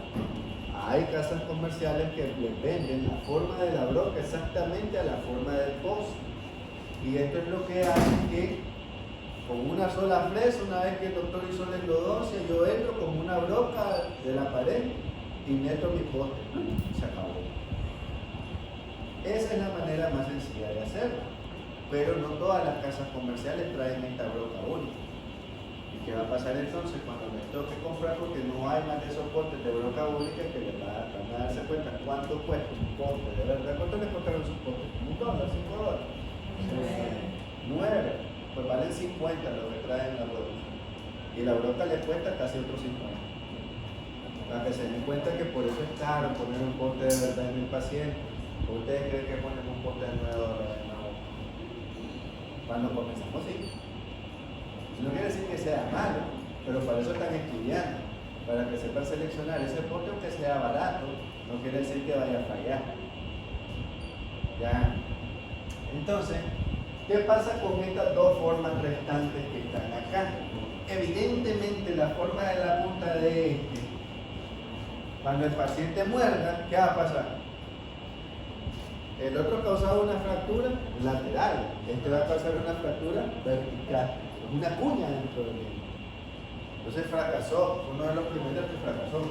Hay casas comerciales que les venden la forma de la broca exactamente a la forma del poste. Y esto es lo que hace que con una sola fresa, una vez que el doctor hizo la endodoncia, yo entro como una broca de la pared y meto mi poste. Se acabó. Esa es la manera más sencilla de hacerlo. Pero no todas las casas comerciales traen esta broca única. ¿Y qué va a pasar entonces cuando me toque comprar? Porque no hay más de esos postes de broca única que les van a darse cuenta cuánto cuesta un poste. De verdad, ¿cuánto les costaron sus postes? $1, $5. 9. Pues valen 50 lo que traen la broca. Y la broca le cuesta casi otros 50. Para que se den cuenta que por eso es caro poner un poste de verdad en el paciente. ¿Ustedes creen que ponen un poste de $9 en la boca? Cuando comenzamos, sí. No quiere decir que sea malo, pero para eso están estudiando, para que sepan seleccionar ese poste, aunque sea barato, no quiere decir que vaya a fallar. ¿Ya? Entonces, ¿qué pasa con estas dos formas restantes que están acá? Evidentemente, la forma de la punta de este, cuando el paciente muerda, ¿qué va a pasar? El otro causaba una fractura lateral, este va a causar una fractura vertical, una cuña dentro del diente. Entonces fracasó, uno de los primeros que fracasó.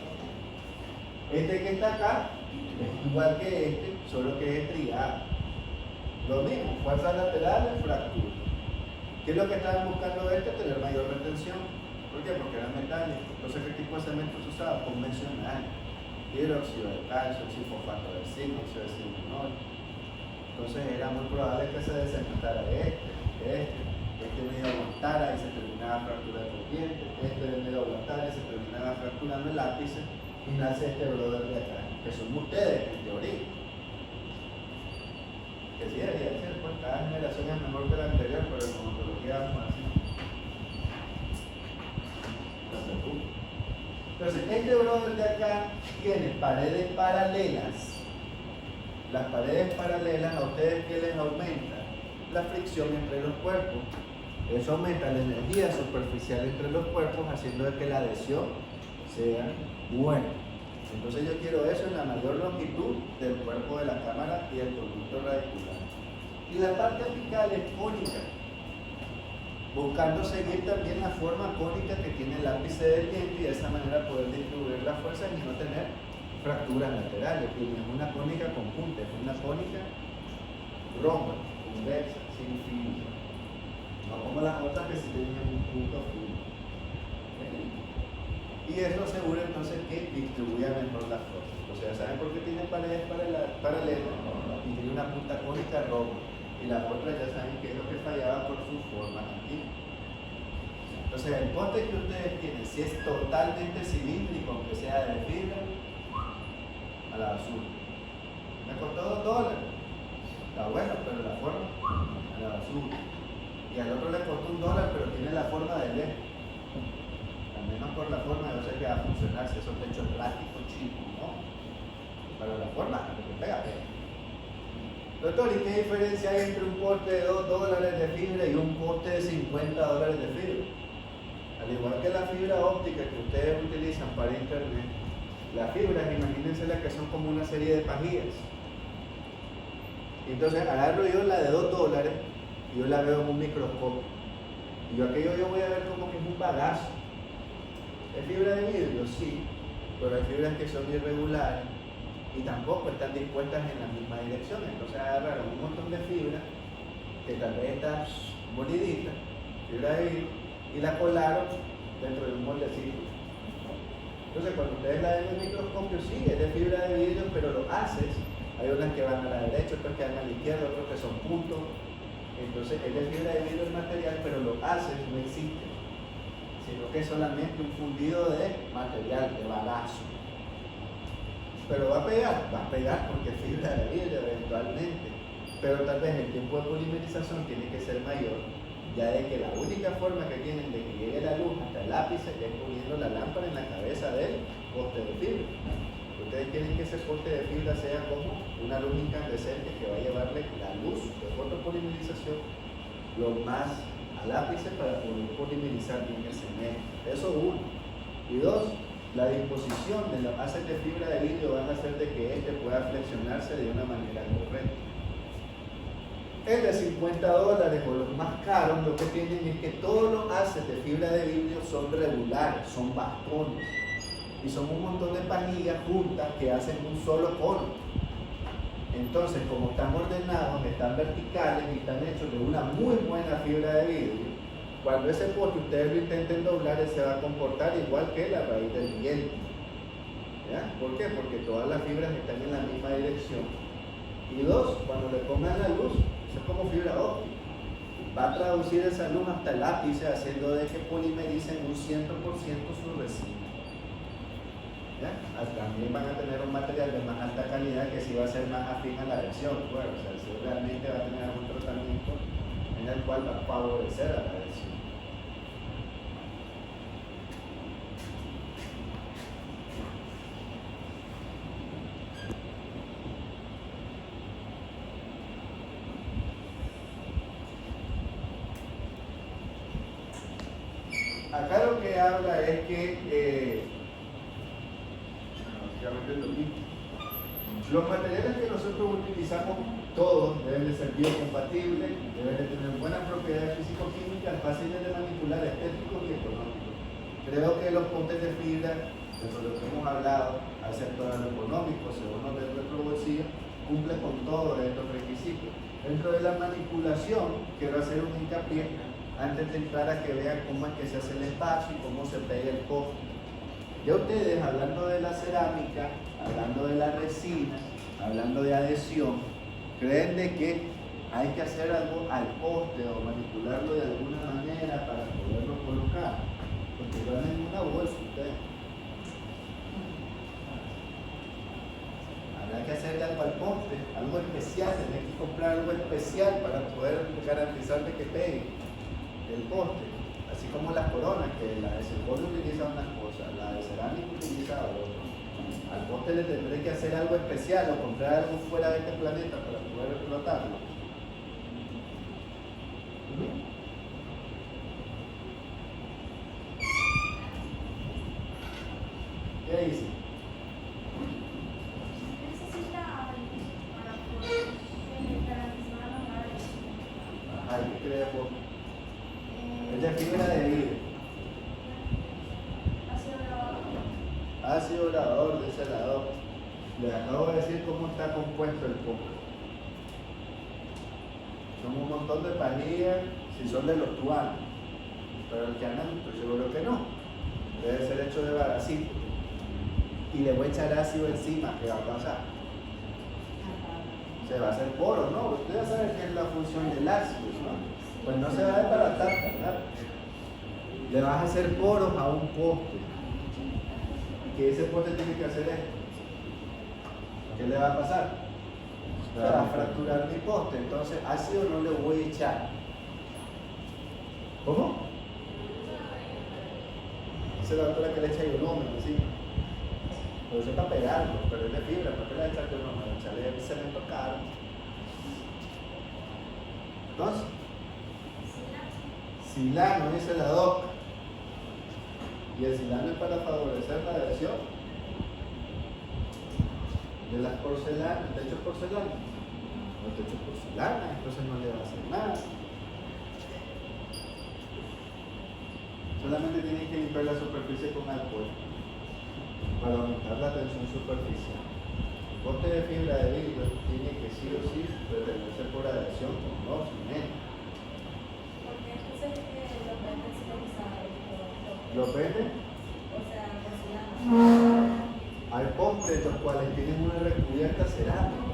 Este que está acá es igual que este, solo que es triado. Lo mismo, fuerzas laterales, fractura. ¿Qué es lo que estaban buscando este? Tener mayor retención. ¿Por qué? Porque eran metálicos. Entonces, ¿qué tipo de cemento se usaba? Convencional. Hidróxido de calcio, sulfato de zinc, óxido de zinc menor. Entonces era muy probable que se desenmatara este medio aguantara y se terminaba fracturando el diente, este medio aguantara y se terminaba fracturando el ápice y nace este brother de acá, que son ustedes en teoría. Que sí debería ser, pues cada generación es mejor que la anterior, pero en odontología vamos así. Entonces, este brother de acá tiene paredes paralelas. Las paredes paralelas, ¿a ustedes qué les aumenta? La fricción entre los cuerpos. Eso aumenta la energía superficial entre los cuerpos, haciendo que la adhesión sea buena. Entonces yo quiero eso en la mayor longitud del cuerpo de la cámara y el conducto radicular. Y la parte apical es cónica, buscando seguir también la forma cónica que tiene el ápice del diente y de esa manera poder distribuir las fuerzas y no tener fracturas laterales. Y no es una cónica conjunta, es una cónica romba, convexa, sin filo. No como las otras que sí tenían un punto fino. Y eso asegura entonces que distribuya mejor las fuerzas. O sea, ¿saben por qué tiene paredes paralelas? Y tiene una punta cónica romba. Y las otras ya saben que es lo que fallaba por su forma aquí. Entonces el poste que ustedes tienen, si es totalmente cilíndrico, aunque sea de fibra, a la basura. Me costó $2. Está bueno, pero la forma, a la basura. Y al otro le costó $1, pero tiene la forma de LED. Al menos por la forma, yo sé que va a funcionar si esos techos plásticos chicos, ¿no? Pero la forma, lo que pega. Doctor, ¿y qué diferencia hay entre un poste de $2 de fibra y un poste de $50 de fibra? Al igual que la fibra óptica que ustedes utilizan para internet, las fibras, imagínense las que son como una serie de pajillas. Entonces agarro yo la de $2 y yo la veo en un microscopio. Y yo aquello yo voy a ver como que es un bagazo. ¿Es fibra de vidrio? Sí, pero hay fibras que son irregulares y tampoco están dispuestas en la misma dirección. Entonces agarraron un montón de fibras que tal vez está molidita, fibra de vidrio, y la colaron dentro de un moldecito. Entonces cuando ustedes la ven en el microscopio, sí, es de fibra de vidrio, pero los haces, hay unas que van a la derecha, otras que van a la izquierda, otras que son puntos. Entonces es de fibra de vidrio el material, pero los haces no existen, sino que es solamente un fundido de material, de bagazo. Pero va a pegar porque es fibra de vidrio eventualmente, pero tal vez el tiempo de polimerización tiene que ser mayor, ya de que la única forma que tienen de que llegue la luz hasta el lápiz es poniendo la lámpara en la cabeza del poste de fibra. Ustedes quieren que ese poste de fibra sea como una luz incandescente que va a llevarle la luz de fotopolimerización lo más al ápice para poder polimerizar bien ese medio. Eso uno. Y dos, la disposición de los haces de fibra de vidrio van a hacer de que este pueda flexionarse de una manera correcta. El de $50 o los más caros lo que tienen es que todos los haces de fibra de vidrio son regulares, son bastones y son un montón de panillas juntas que hacen un solo cono. Entonces, como están ordenados, están verticales y están hechos de una muy buena fibra de vidrio, cuando ese poste ustedes lo intenten doblar, él se va a comportar igual que la raíz del diente. ¿Ya? ¿Por qué? Porque todas las fibras están en la misma dirección. Y dos, cuando le pongan la luz, es como fibra óptica. Va a traducir esa luz hasta el ápice, haciendo de que polimericen un 100% su resina. ¿Ya? También van a tener un material de más alta calidad que sí va a ser más afín a la adhesión. Bueno, o sea, si realmente va a tener un tratamiento en el cual va a favorecer a la adhesión. Acá lo que habla es que los materiales que nosotros utilizamos todos deben de ser biocompatibles, deben de tener buenas propiedades físico-químicas, fáciles de manipular, estéticos y económicos. Creo que los postes de fibra, de lo que hemos hablado, al sector económico, según los de nuestro bolsillo, cumple con todos estos requisitos. Dentro de la manipulación, quiero hacer un hincapié antes de entrar a que vean cómo es que se hace el espacio y cómo se pega el poste. Ya ustedes, hablando de la cerámica, hablando de la resina, hablando de adhesión, creen de que hay que hacer algo al poste o manipularlo de alguna manera para poderlo colocar, porque van en una bolsa ustedes. Habrá que hacerle algo al poste, algo especial, tener que comprar algo especial para poder garantizar de que pegue el poste. Así como las coronas, que la de circonio utiliza unas cosas, la de cerámica utiliza otras. Al poste le tendré que hacer algo especial o comprar algo fuera de este planeta para poder explotarlo. ¿Qué dice? Necesita alguien para poder garantizar la adhesión. Ajá, ¿qué crees vos? Es de fibra de vidrio. Ácido grabador de celador. Les acabo de decir cómo está compuesto el poste. Son un montón de panillas, si son de los tuanos. Pero el que andan, estoy seguro que no. Debe ser hecho de bagacito. Y le voy a echar ácido encima, ¿qué va a pasar? Se va a hacer poro, ¿no? Ustedes saben qué es la función del ácido, ¿no? Pues no se va a desbaratar, ¿verdad? Le vas a hacer poros a un poste. Que ese poste tiene que hacer esto. ¿Qué le va a pasar? Se va a fracturar mi poste. Entonces ácido no le voy a echar. ¿Cómo? Esa es la doctora que le echa ionómetro, ¿sí? Pero eso es para pegarlo, pero es de fibra. ¿Para qué le echar ionómetro? Echarle cemento caro. Entonces, silano, dice la doc. Y el silano es para favorecer la adhesión de las porcelanas, el techo porcelana. El techo porcelana, entonces no le va a hacer nada. Solamente tienen que limpiar la superficie con alcohol para aumentar la tensión superficial. El poste de fibra de vidrio tiene que sí o sí detenerse por adhesión con no cemento. Porque entonces los venden siliconados. ¿Lo venden? O sea, porcelana. Hay postes los cuales tienen una recubierta cerámica.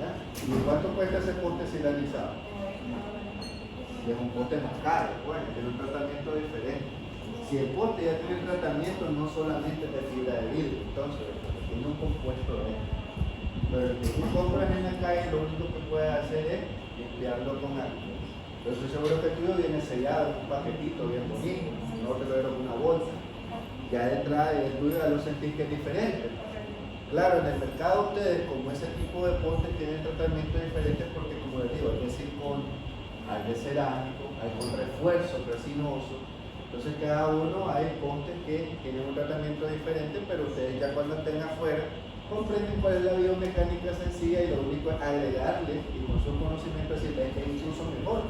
¿Ya? ¿Y cuánto cuesta ese poste silanizado? Y es un poste más caro, bueno, tiene un tratamiento diferente. Si el poste ya tiene un tratamiento, no solamente de fibra de vidrio, entonces tiene un compuesto de esto. Pero el que tú compras en la calle, lo único que puedes hacer es limpiarlo con algo. Pero estoy seguro que el tuyo viene sellado, un paquetito bien bonito, no te lo dieron una bolsa. Ya detrás del tuyo ya lo sentís que es diferente. Claro, en el mercado ustedes, como ese tipo de postes tienen tratamientos diferentes porque, como les digo, hay de silicón, hay de cerámico, hay con refuerzo resinoso. Entonces cada uno hay postes que tienen un tratamiento diferente, pero ustedes ya cuando estén afuera comprenden cuál es la biomecánica sencilla y lo único es agregarle y con su conocimiento decirles que es incluso mejor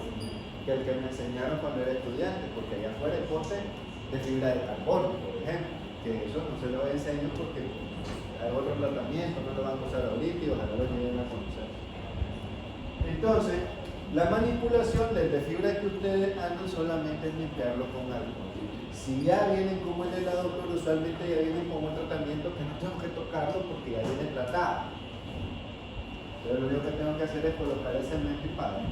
que el que me enseñaron cuando era estudiante, porque allá afuera hay postes de fibra de carbono, por ejemplo, que eso no se lo enseño porque hay otro tratamiento, no lo van a usar ahorita y ojalá lo lleguen a conocer. Entonces, la manipulación del de fibra que ustedes andan solamente es limpiarlo con alcohol. Si ya vienen como el helado, pero usualmente ya vienen con un tratamiento que no tengo que tocarlo porque ya viene tratado. Entonces lo único que tengo que hacer es colocar el cemento y pagar.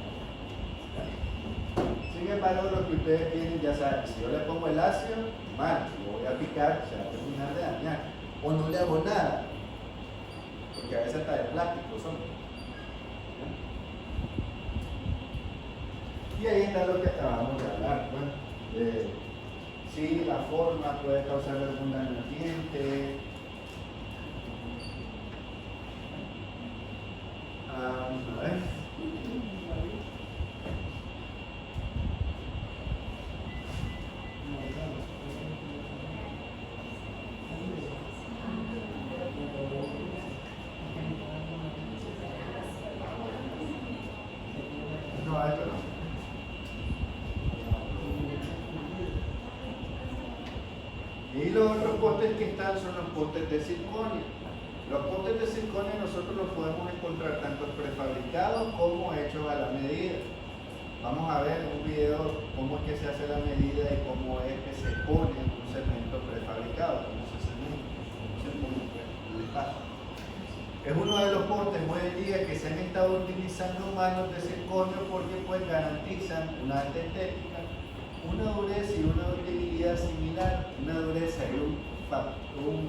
Sin embargo, lo que ustedes tienen ya saben, si yo le pongo el ácido, mal, lo voy a picar, se va a terminar de dañar. O no le hago nada, porque a veces está de plástico son. Y ahí está lo que acabamos de hablar, pues. Si la forma puede causar algún daño al diente. Vamos a ver. No, esto no. Y los otros postes que están son los postes de circonio. Los postes de circonio nosotros los podemos encontrar tanto prefabricados como hechos a la medida. Vamos a ver en un video cómo es que se hace la medida y cómo es que se pone un cemento prefabricado, cómo se cementa, cómo se pone el espacio. Es uno de los postes hoy en día que se han estado utilizando manos de circonio porque pues garantizan una alta estética, una dureza y una durabilidad similar, una dureza y un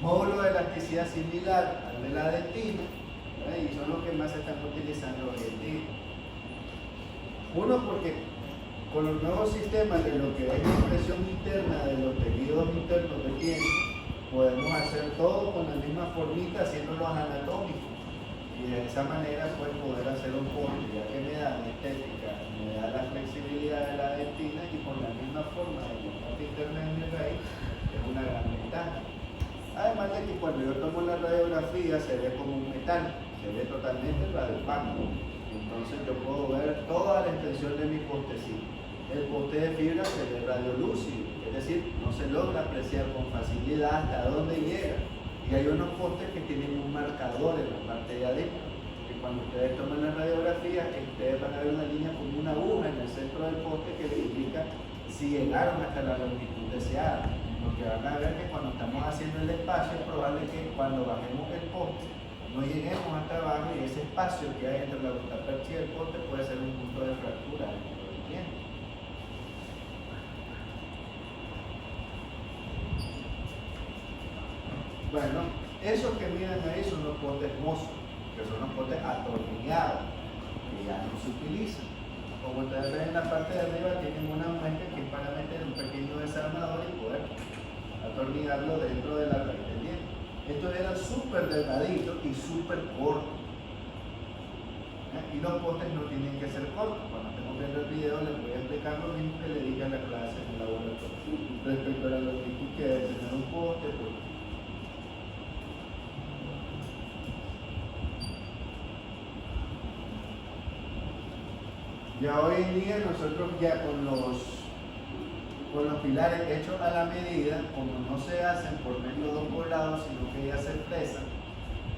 módulo de elasticidad similar al de la dentina, y son los que más se están utilizando hoy en día. Uno, porque con los nuevos sistemas de lo que es la impresión interna de los tejidos internos de piel, podemos hacer todo con la misma formita, haciéndolos anatómicos. Y de esa manera pues poder hacer un poste, ya que me da la estética, me da la flexibilidad de la dentina y con la misma forma de la parte interna de mi raíz, es una gran ventaja. Además de que cuando yo tomo la radiografía se ve como un metal, se ve totalmente radiopánico. Entonces yo puedo ver toda la extensión de mi postecito. El poste de fibra se ve radiolúcido, es decir, no se logra apreciar con facilidad hasta dónde llega. Y hay unos postes que tienen un marcador en la parte de adentro, que cuando ustedes toman la radiografía, ustedes van a ver una línea como una aguja en el centro del poste que les indica si llegaron hasta la longitud deseada. Porque van a ver que cuando estamos haciendo el espacio es probable que cuando bajemos el poste no lleguemos hasta abajo y ese espacio que hay entre la rotapercha y el poste puede ser un punto de fractura dentro del diente. Bueno, esos que miran ahí son los postes mozos, que son los postes atornillados, que ya no se utilizan. Como ustedes ven en la parte de arriba, tienen una muesca que es para meter un pequeño desarmador y poder atornillarlo dentro de la raíz del diente. Estos eran súper delgaditos y súper cortos. Y los postes no tienen que ser cortos. Cuando estemos viendo el video les voy a explicar lo mismo que le dije a la clase en el laboratorio respecto a la longitud que debe tener un poste. Ya hoy en día nosotros ya con los pilares hechos a la medida, como no se hacen por método poblado, sino que ya se expresan,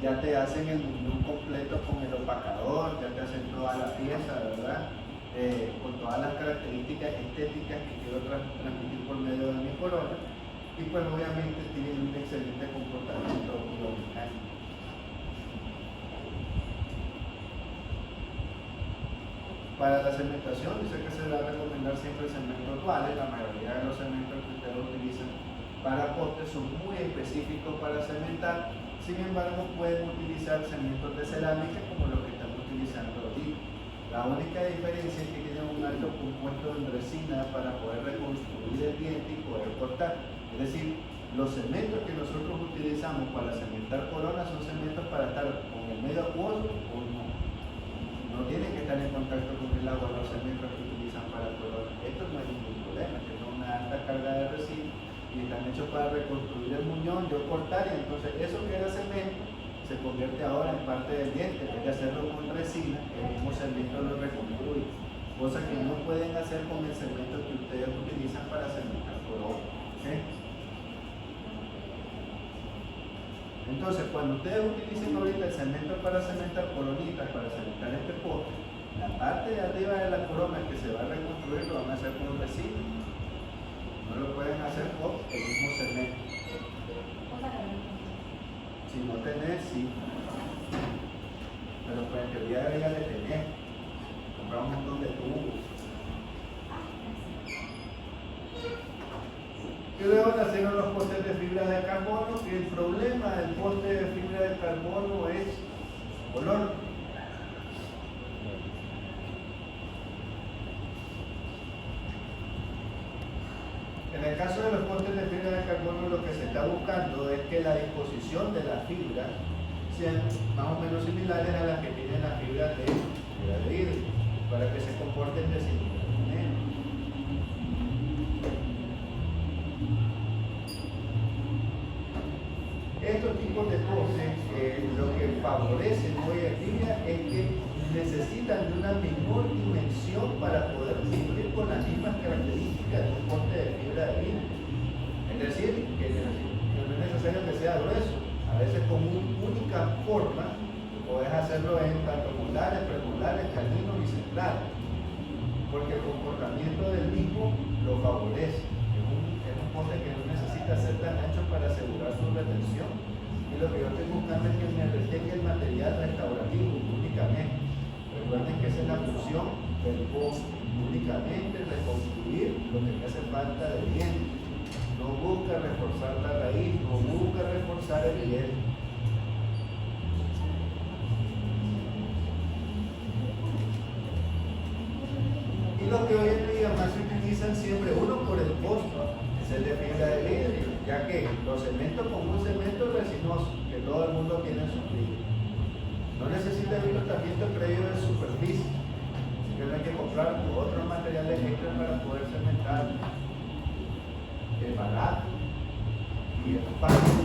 ya te hacen el muñón completo con el opacador, ya te hacen toda la pieza, ¿verdad? Con todas las características estéticas que quiero transmitir por medio de mi corona, y pues obviamente tienen un excelente comportamiento biomecánico. Para la cementación, dice que se va a recomendar siempre cementos duales. La mayoría de los cementos que ustedes utilizan para postes son muy específicos para cementar. Sin embargo, pueden utilizar cementos de cerámica como los que están utilizando ahorita. La única diferencia es que tienen un alto compuesto en resina para poder reconstruir el diente y poder cortar. Es decir, los cementos que nosotros utilizamos para cementar coronas son cementos para estar con el medio acuoso o no. No tienen que estar en contacto con el agua los cementos que utilizan para coronas. Esto no hay ningún problema, tienen una alta carga de resina y están hechos para reconstruir el muñón, yo cortar, y entonces eso que era cemento se convierte ahora en parte del diente. En vez de hacerlo con resina, el mismo cemento lo reconstruye, cosa que no pueden hacer con el cemento que ustedes utilizan para cementar coronas. ¿Okay? Entonces, cuando ustedes utilicen ahorita el cemento para cementar coronitas, para cementar este poste, la parte de arriba de la corona que se va a reconstruir lo van a hacer con resina. No lo pueden hacer con el mismo cemento. Si no tenés, sí. Pero pues en teoría debería de tener. Comprar un montón de tubos. Y luego nacieron los postes de fibra de carbono, y el problema del poste de fibra de carbono es olor. En el caso de los postes de fibra de carbono, lo que se está buscando es que la disposición de la fibra sean más o menos similares a las que tienen las fibras de vidrio, para que se comporten de similar manera. Estos tipos de postes, lo que favorecen hoy en día es que necesitan de una menor dimensión para poder cumplir con las mismas características de un poste de fibra de vidrio. Es decir, que no es necesario que sea grueso. A veces con una única forma puedes hacerlo en tanto molares, premolares, caninos y centrales, porque el comportamiento del mismo lo favorece. Es un poste que no necesita ser tan ancho para asegurar su retención. Y lo que yo estoy buscando es que me retenga el material restaurativo únicamente. Recuerden que esa es la función del poste, únicamente reconstruir lo que me hace falta de diente. No busca reforzar la raíz, no busca reforzar el diente. Y lo que hoy en día más se utilizan siempre, uno por el costo, es el de fibra de vidrio, ya que los cementos como un cemento resinoso, que todo el mundo tiene en su fibra, no necesita un tratamiento previo de superficie, así que no hay que comprar otros materiales extras para poder cementar. Es barato y es fácil.